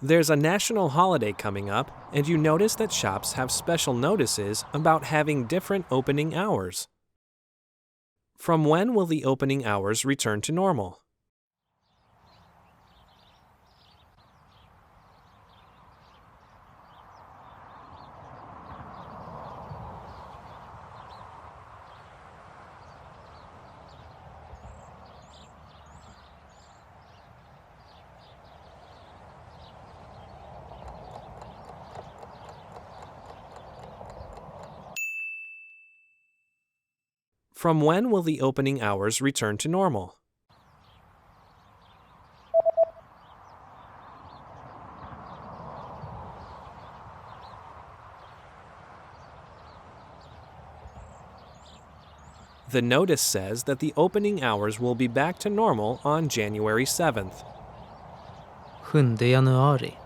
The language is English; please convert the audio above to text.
There's a national holiday coming up, and you notice that shops have special notices about having different opening hours. From when will the opening hours return to normal? From when will the opening hours return to normal? The notice says that the opening hours will be back to normal on January 7th. 7 januari.